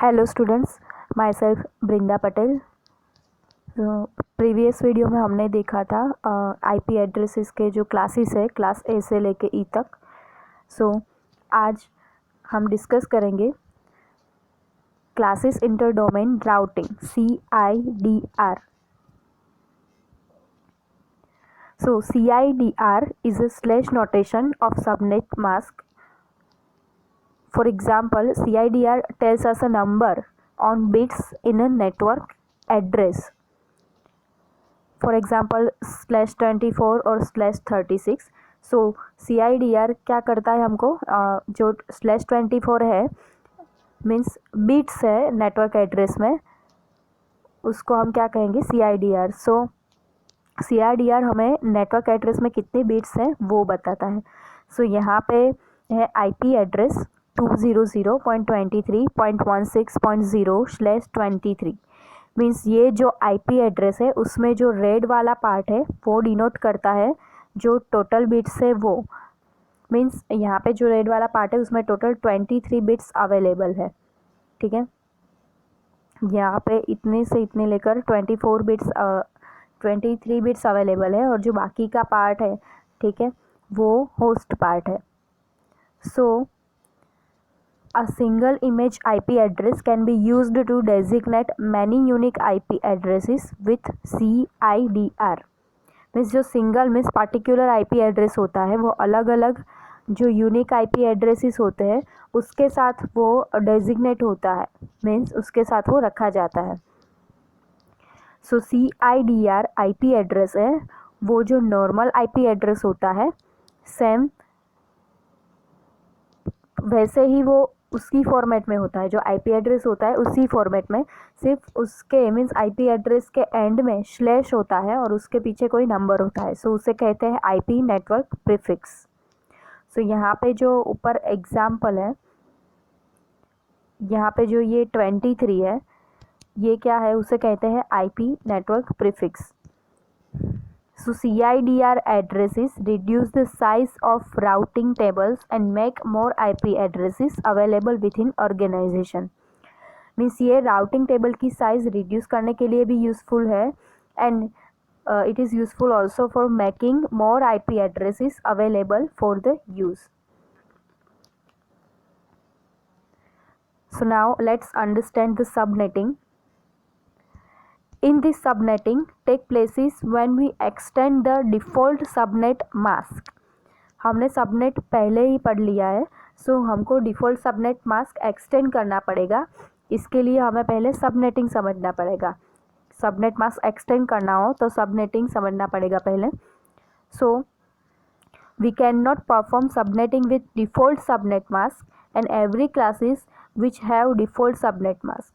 Hello students, my self Brinda Patel. Previous video में हमने देखा था आईपी एड्रेसेस के जो क्लासेस है क्लास ए से लेके ई तक। आज हम डिस्कस करेंगे classes inter domain routing CIDR। CIDR is a slash notation of subnet mask. For example, CIDR tells us a number on bits in a network address. For example, /24 और /36. So CIDR क्या करता है हमको, जो /24 है means bits है network address में, उसको हम क्या कहेंगे CIDR। सो CIDR हमें नेटवर्क एड्रेस में कितने बिट्स हैं वो बताता है। सो यहाँ पे है IP एड्रेस 200.23.16.0/23 मीन्स ये जो IP एड्रेस है उसमें जो रेड वाला पार्ट है वो डिनोट करता है जो टोटल बिट्स है वो मीन्स यहाँ पे जो रेड वाला पार्ट है उसमें टोटल 23 बिट्स अवेलेबल है। ठीक है, यहाँ पे इतने से इतने लेकर 23 बिट्स अवेलेबल है और जो बाकी का पार्ट है, ठीक है, वो होस्ट पार्ट है। सो a single image IP address can be used to designate many unique IP addresses with CIDR। Means जो single means particular IP address होता है वो अलग अलग जो यूनिक IP एड्रेसेस होते हैं उसके साथ वो डेजिग्नेट होता है, मीन्स उसके साथ वो रखा जाता है। सो CIDR IP एड्रेस है वो जो नॉर्मल IP एड्रेस होता है सेम वैसे ही वो उसकी फॉर्मेट में होता है, जो IP एड्रेस होता है उसी फॉर्मेट में, सिर्फ उसके मीन्स IP एड्रेस के एंड में स्लैश होता है और उसके पीछे कोई नंबर होता है। सो उसे कहते हैं IP नेटवर्क प्रीफिक्स। सो यहाँ पे जो ऊपर एग्जाम्पल है, यहाँ पे जो ये 23 है ये क्या है, उसे कहते हैं IP network prefix. So CIDR addresses reduce the size of routing tables and make more IP addresses available within organization। Means ये राउटिंग टेबल की साइज रिड्यूस करने के लिए भी यूज़फुल है and it is useful also for making more IP addresses available for the use। So now let's understand the subnetting। In this subnetting take places when we extend the default subnet mask। हमने subnet पहले ही पढ़ लिया है, सो हमको default subnet mask extend करना पड़ेगा। इसके लिए हमें पहले सबनेटिंग समझना पड़ेगा। सबनेट मास्क एक्सटेंड करना हो तो सबनेटिंग समझना पड़ेगा पहले। So we can not perform subnetting with default subnet mask and every classes which have default subnet mask.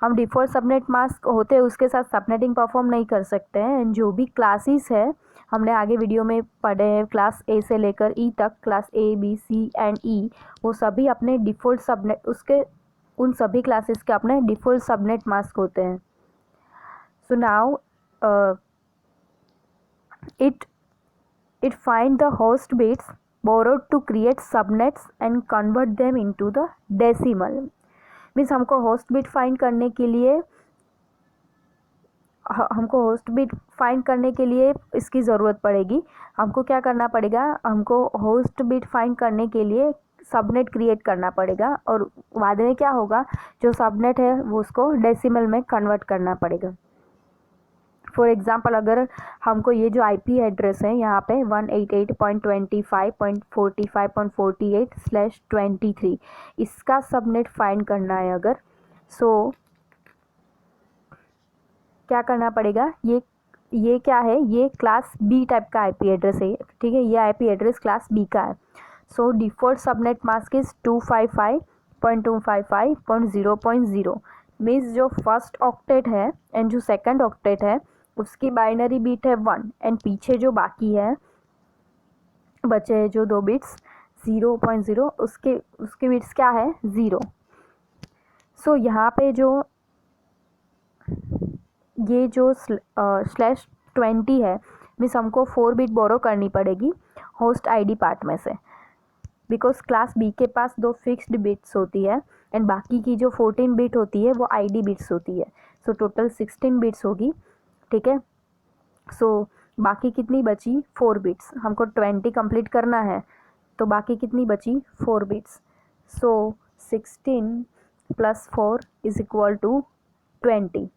हम डिफ़ॉल्ट सबनेट मास्क होते हैं उसके साथ सबनेटिंग परफॉर्म नहीं कर सकते हैं। जो भी क्लासेस है हमने आगे वीडियो में पढ़े हैं, क्लास A से लेकर E तक, class A B C and E, वो सभी अपने डिफ़ॉल्ट सबनेट उसके उन सभी क्लासेस के अपने डिफ़ॉल्ट सबनेट मास्क होते हैं। So now it find the host bits borrowed to create subnets and convert them into the decimal। Means हमको होस्ट बिट फाइंड करने के लिए इसकी ज़रूरत पड़ेगी। हमको क्या करना पड़ेगा, हमको होस्ट बिट फाइंड करने के लिए सबनेट क्रिएट करना पड़ेगा और बाद में क्या होगा, जो सबनेट है वो उसको डेसिमल में कन्वर्ट करना पड़ेगा। फॉर एग्ज़ाम्पल अगर हमको ये जो IP एड्रेस है यहाँ पे 188.25.45.48/23 इसका सबनेट फाइंड करना है अगर, सो क्या करना पड़ेगा, ये क्या है, ये क्लास B टाइप का IP एड्रेस है, ठीक है, ये IP एड्रेस क्लास B का है। So default subnet mask is 255.255.0.0 means जो फर्स्ट ऑक्टेट है एंड जो सेकंड ऑक्टेट है उसकी बाइनरी बीट है 1 एंड पीछे जो बाकी है बचे हैं जो 2 बिट्स 0.0 उसके बिट्स क्या है 0। सो यहाँ पे जो ये जो /20 है मीन्स हमको 4 बिट बोरो करनी पड़ेगी होस्ट ID पार्ट में से। बिकॉज क्लास बी के पास 2 फिक्स्ड बिट्स होती है एंड बाकी की जो 14 बिट होती है वो आईडी बिट्स होती है. सो टोटल 16 बिट्स होगी. ठीक है. सो बाकी कितनी बची 4 बिट्स. हमको 20 कंप्लीट करना है तो बाकी कितनी बची 4 bits. So 16 plus 4 is equal to 20.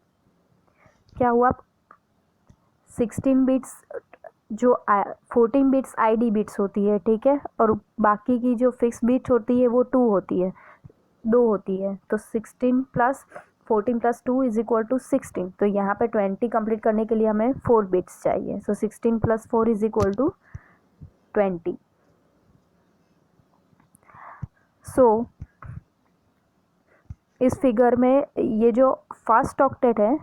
क्या हुआ 16 बिट्स जो 14 बिट्स आईडी बिट्स होती है. ठीक है. और बाकी की जो फिक्स बिट होती है वो 2 होती है 2 होती है. तो 16 plus 14 plus 2 is equal to 16. तो यहाँ पे 20 कंप्लीट करने के लिए हमें 4 बिट्स चाहिए. सो 16 प्लस 4 इज इक्वल टू 20. सो इस फिगर में ये जो फर्स्ट ऑक्टेट है,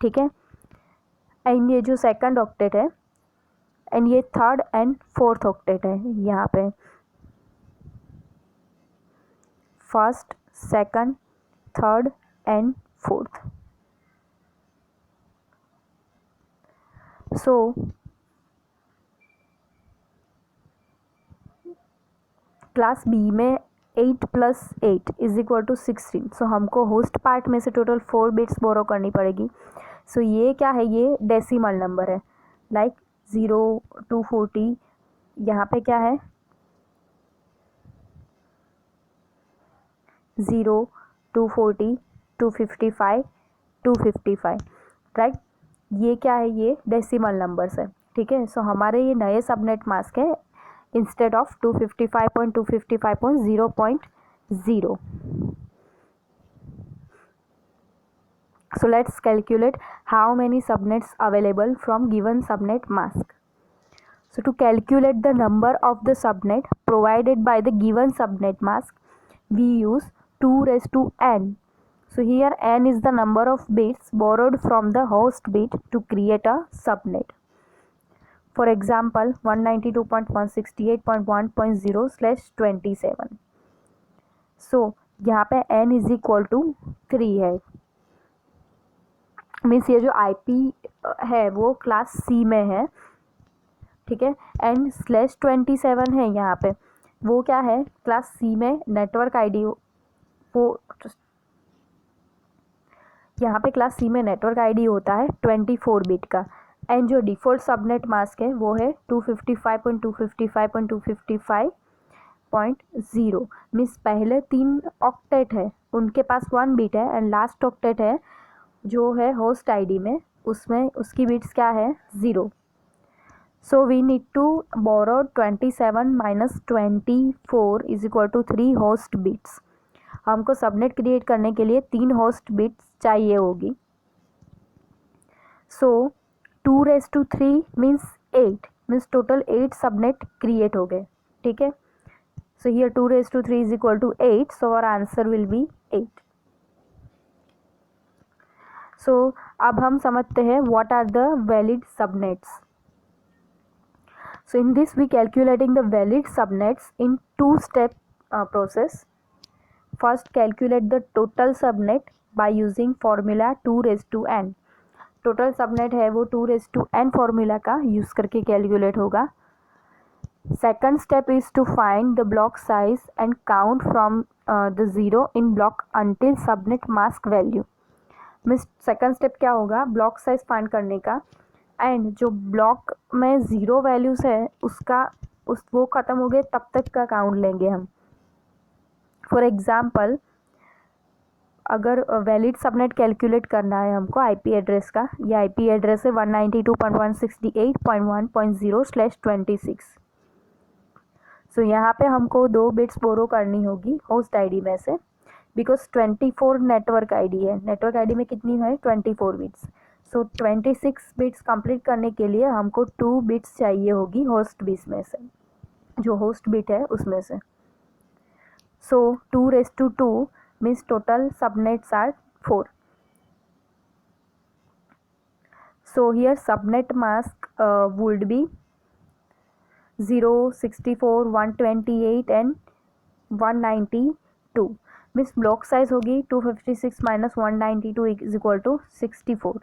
ठीक है, एंड ये जो सेकंड ऑक्टेट है एंड ये थर्ड एंड फोर्थ ऑक्टेट है. यहाँ पे first, second, third and fourth. So class B में 8 plus 8 is equal to 16. So हमको होस्ट पार्ट में से टोटल 4 बिट्स बोरो करनी पड़ेगी. सो ये क्या है, ये डेसिमल नंबर है. Like 0 to 40. यहाँ पे क्या है 0 to 40 255 255. राइट. ये क्या है, ये डेसिमल नंबर्स है. ठीक है. सो हमारे ये नए सबनेट मास्क है instead of 255.255.0.0. So let's calculate how many subnets available from given subnet mask. So to calculate the number of the subnet provided by the given subnet mask, we use 2 raised to n. So here n is the number of bits borrowed from the host bit to create a subnet. For example 192.168.1.0/27. So यहाँ पे n is equal to 3 है. Means ये जो IP है वो class C में है. ठीक है. एंड /27 है यहाँ पे, वो क्या है क्लास C में नेटवर्क ID. वो यहाँ पे क्लास C में नेटवर्क ID होता है 24 बिट का. एंड जो डिफ़ॉल्ट सबनेट मास्क है वो है 255.255.255.0. मीन्स पहले 3 ऑक्टेट है उनके पास 1 बिट है एंड लास्ट ऑक्टेट है जो है होस्ट आईडी में, उसमें उसकी बिट्स क्या है 0. So we need to borrow 27 minus 24 is equal to 3 host bits. हमको सबनेट क्रिएट करने के लिए 3 होस्ट बिट्स चाहिए होगी. So 2 raised to 3 means 8. Means total 8 subnet create हो गए. ठीक है. So here 2 raised to 3 is equal to 8. So our answer will be 8. So अब हम समझते हैं what are the valid subnets. So in this we calculating the valid subnets in 2 step process. First calculate the total subnet by using formula 2 raised to n. Total subnet है वो 2 raised to n formula का use करके calculate होगा. Second step is to find the block size and count from the 0 in block until subnet mask value. Means second step क्या होगा, block size find करने का and जो block में 0 values है उसका वो ख़त्म हो गए तब तक का काउंट लेंगे हम. फॉर एग्ज़ाम्पल अगर वैलिड सबनेट कैलकुलेट करना है हमको IP एड्रेस का, ये IP एड्रेस है 192.168.1.0/26. सो यहाँ पे हमको 2 बिट्स बोरो करनी होगी होस्ट आईडी में से, बिकॉज 24 नेटवर्क आईडी है. नेटवर्क आईडी में कितनी है 24 बिट्स. सो 26 बिट्स कंप्लीट करने के लिए हमको 2 बिट्स चाहिए होगी होस्ट बिट्स में से, जो होस्ट बिट है उसमें से. सो 2 raised to 2 means total subnets are 4. So here subnet mask would be 0, 64, 128 and 192. Means block size होगी 256 minus 192 is equal to 64.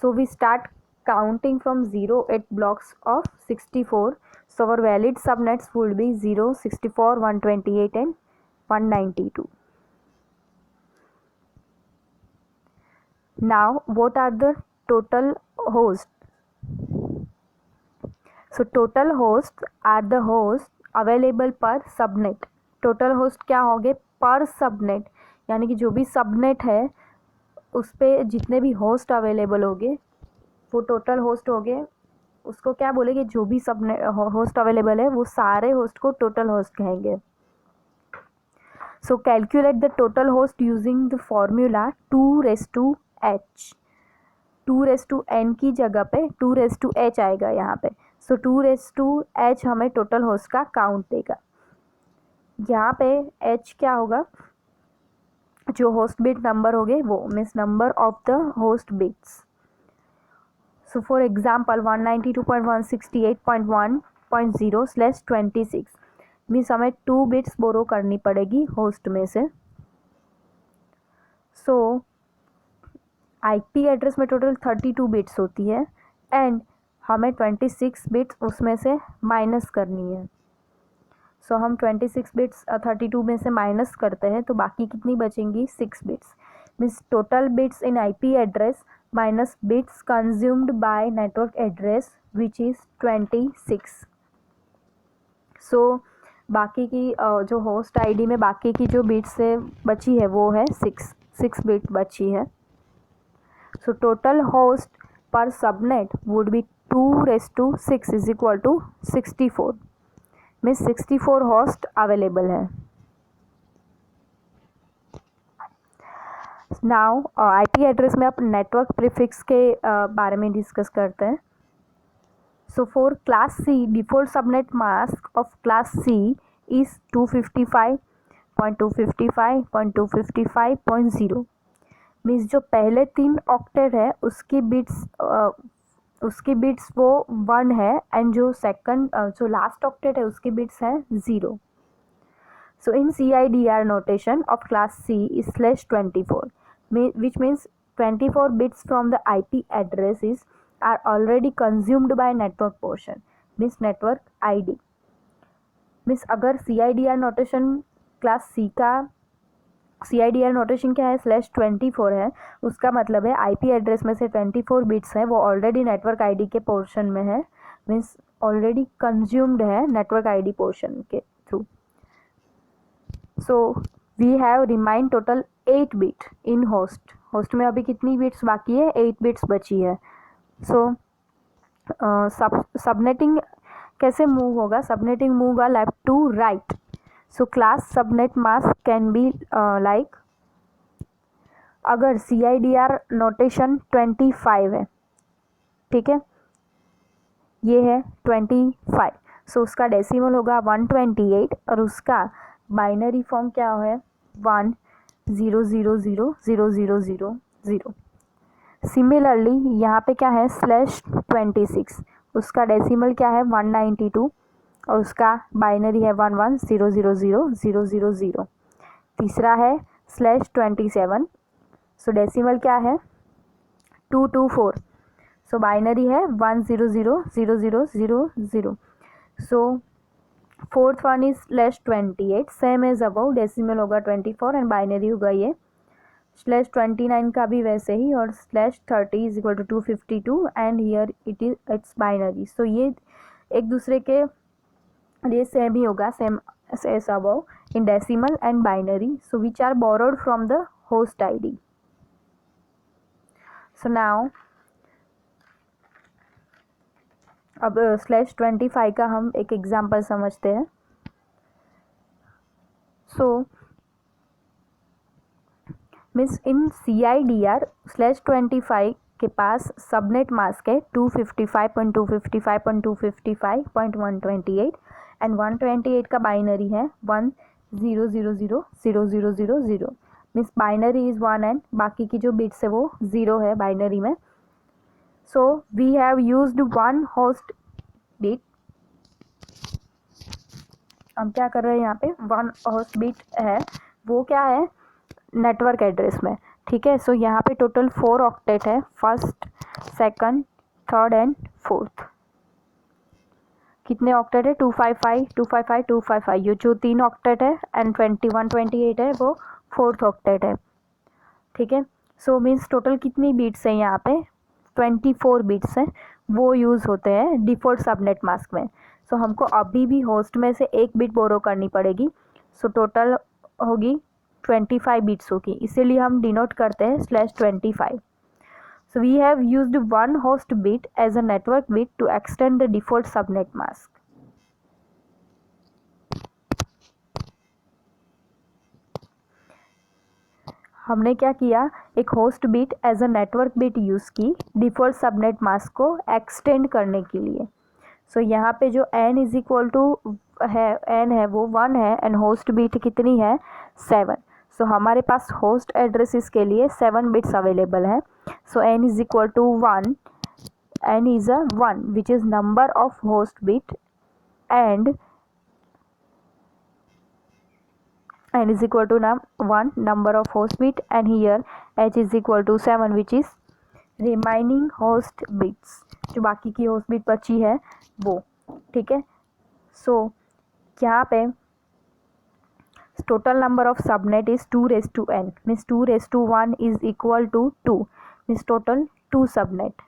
So we start counting from 0 at blocks of 64. So our valid subnets would be 0, 64, 128 and 192. Now what are the total hosts? So total hosts are the hosts available per subnet. Total host क्या होंगे? पर subnet, यानी कि जो भी subnet है उस पर जितने भी होस्ट अवेलेबल होंगे वो टोटल होस्ट होंगे. उसको क्या बोलेंगे? जो भी सबनेट होस्ट अवेलेबल है वो सारे होस्ट को टोटल होस्ट कहेंगे. सो calculate the total host using the formula 2h. 2n की जगह पे 2h आएगा यहाँ पे. सो 2h हमें टोटल होस्ट का काउंट देगा. यहाँ पे h क्या होगा? जो होस्ट बिट नंबर होंगे वो, means number of the host bits. So for example 192.168.1.0/26 means हमें 2 बिट्स बोरो करनी पड़ेगी होस्ट में से. सो आईपी एड्रेस में टोटल 32 बिट्स होती है एंड हमें 26 बिट्स उसमें से माइनस करनी है. सो हम 26 बिट्स 32 में से माइनस करते हैं तो बाकी कितनी बचेंगी? 6 bits. Means total bits in IP address minus bits consumed by network address which is 26. सो बाकी की जो होस्ट आईडी में बाकी की जो बिट्स से बची है वो है 6 बिट बची है. So total host per subnet would be 2/6 is equal to 64. Means 64 host available है. नाउ आईपी एड्रेस में आप नेटवर्क प्रीफिक्स के बारे में डिस्कस करते हैं. So for class C default subnet mask of class C is 255.255.255.0. Means जो पहले 3 ऑक्टेट है उसकी बिट्स वो 1 है एंड जो सेकंड जो लास्ट ऑक्टेट है उसकी बिट्स है 0. सो इन CIDR notation of class C is /24, which means 24 bits from the IP addresses are already consumed by network portion, means network ID. Means अगर CIDR notation क्लास C का CIDR notation क्या है? /24 है. उसका मतलब है आईपी एड्रेस में से 24 बिट्स हैं वो ऑलरेडी नेटवर्क आईडी के पोर्शन में है, मीन्स ऑलरेडी कंज्यूम्ड है नेटवर्क आईडी पोर्शन के through. So we have remind total 8 bit in host में अभी कितनी बिट्स बाकी है? 8 बिट्स बची है. सो सबनेटिंग कैसे मूव होगा? सबनेटिंग मूव होगा left to right. So class subnet mask can be like, अगर CIDR नोटेशन 25 है, ठीक है, ये है 25. सो उसका डेसिमल होगा 128 और उसका बाइनरी फॉर्म क्या है? 100000000. सिमिलरली यहाँ पे क्या है? /26. उसका डेसिमल क्या है? 192 और उसका बाइनरी है 11000000. तीसरा है /27. सो डेसिमल क्या है? 224. सो बाइनरी है 1000000. So fourth one is /28, same as above. Decimal होगा 24 एंड बाइनरी होगा ये /29 का भी वैसे ही, और /30 is equal to 252 and here it's binary. So ये एक दूसरे के लिए सेम ही होगा, same as above in decimal and binary. So which are borrowed from the host ID. So now अब /25 का हम एक एग्जाम्पल समझते हैं. सो मीन्स इन CIDR /25 के पास सबनेट मास्क है 255.255.255.128 एंड 128 का बाइनरी है 100000000. मीन्स बाइनरी इज़ 1 एंड बाकी की जो बिट्स है वो 0 है बाइनरी में. So we have used 1 host bit. हम क्या कर रहे हैं यहाँ पे? 1 होस्ट बिट है, वो क्या है? नेटवर्क एड्रेस में, ठीक है. सो यहाँ पे टोटल 4 ऑक्टेट है, first, second, third and fourth. कितने ऑक्टेट है, 255 255 255, ये जो 3 ऑक्टेट है, एंड 2128 है वो 4th ऑक्टेट है, ठीक है। सो मीन्स टोटल कितनी बीट्स हैं यहाँ पे, 24 बीट्स हैं, वो यूज़ होते हैं डिफ़ॉल्ट सबनेट मास्क में। सो हमको अभी भी होस्ट में से 1 बिट बोरो करनी पड़ेगी, सो टोटल होगी 25 बीट्स होगी, इसीलिए हम डिनोट करते हैं /25। So we have used one host bit as a network bit to extend the default subnet mask. हमने क्या किया, एक host bit as a network bit use की डिफ़ॉल्ट सबनेट मास्क को एक्सटेंड करने के लिए। सो यहाँ पे जो n इज इक्वल टू है, n है वो 1 है, एंड होस्ट बिट कितनी है, 7। सो हमारे पास होस्ट एड्रेसेस के लिए 7 बिट्स अवेलेबल है। So n is equal to 1, n is a 1 which is number of host bit, and n is equal to 1 number of host bit, and here h is equal to 7 which is remaining host bits, जो बाकी की host bit बची है वो, ठीक है। सो यहाँ पे total number of subnet is 2⁻n, means 2⁻1 is equal to 2, means total 2 subnet,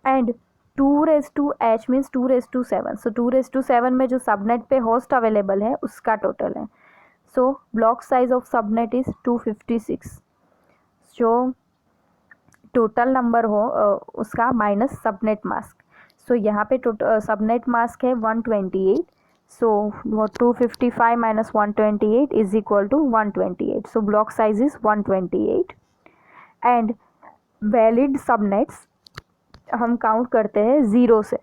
and 2⁻h means 2⁻7, so 2⁻7 में जो सबनेट पे होस्ट अवेलेबल है उसका टोटल है। So block size of subnet is 256, जो टोटल नंबर हो उसका माइनस सबनेट मास्क। सो यहाँ पे सबनेट मास्क है 128, so 255 minus 128 is equal to 128, so block size is 128। And valid subnets हम काउंट करते हैं 0 से,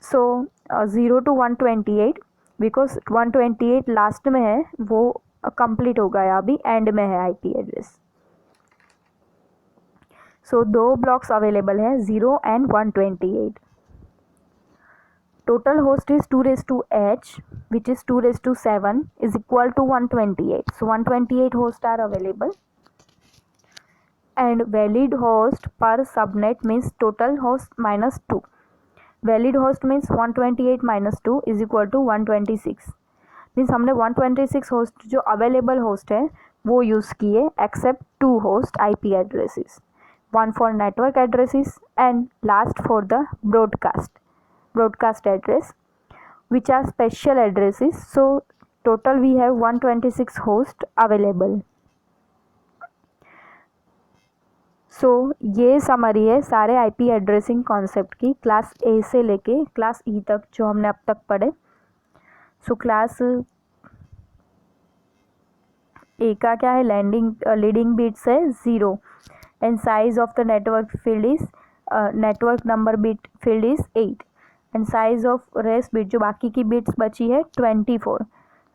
सो 0 to 128, बिकॉज 128 लास्ट में है वो कंप्लीट हो गया, अभी एंड में है आईपी एड्रेस। सो 2 ब्लॉक्स अवेलेबल है, 0 and 128। Total host is 2⁻h which is 2⁻7 is equal to 128, so 128 hosts are available, and valid host per subnet means total host minus 2. Valid host means 128 minus 2 is equal to 126, means हमने 126 host जो available host है वो use किए, except 2 host IP addresses, 1 for network addresses and last for the broadcast address, which are special addresses. So total we have 126 hosts available. सो ये summary है सारे IP addressing concept की, class ए से लेके class ई तक जो हमने अब तक पढ़े। सो क्लास ए का क्या है, लीडिंग बिट्स है 0, and size of the network field is network number bit field is 8, and size of rest bit जो बाकी की बिट्स बची है 24।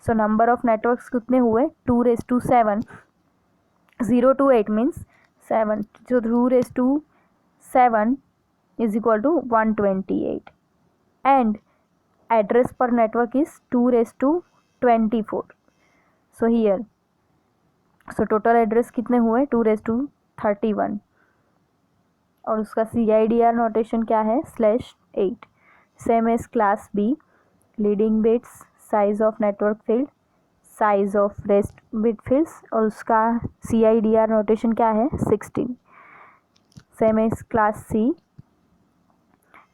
सो नंबर ऑफ नेटवर्क्स कितने हुए, 2⁻7, 0 to 8 means 7, so 2⁻7 is equal to 128, and address per network is 2⁻24. so here, so total address कितने हुए, 2⁻31, और उसका CIDR नोटेशन क्या है, /8, same as class B, leading bits, size of network field, size of rest bit fields, और उसका CIDR notation क्या है, 16, same as class C.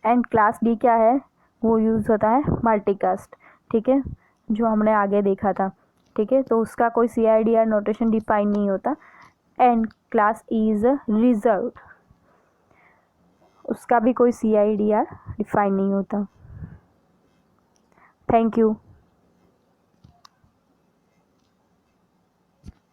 And class D क्या है, वो यूज़ होता है मल्टीकास्ट, ठीक है, जो हमने आगे देखा था, ठीक है। तो उसका कोई CIDR नोटेशन डिफाइन नहीं होता। And class E is reserved, उसका भी कोई CIDR डिफाइन नहीं होता। Thank you.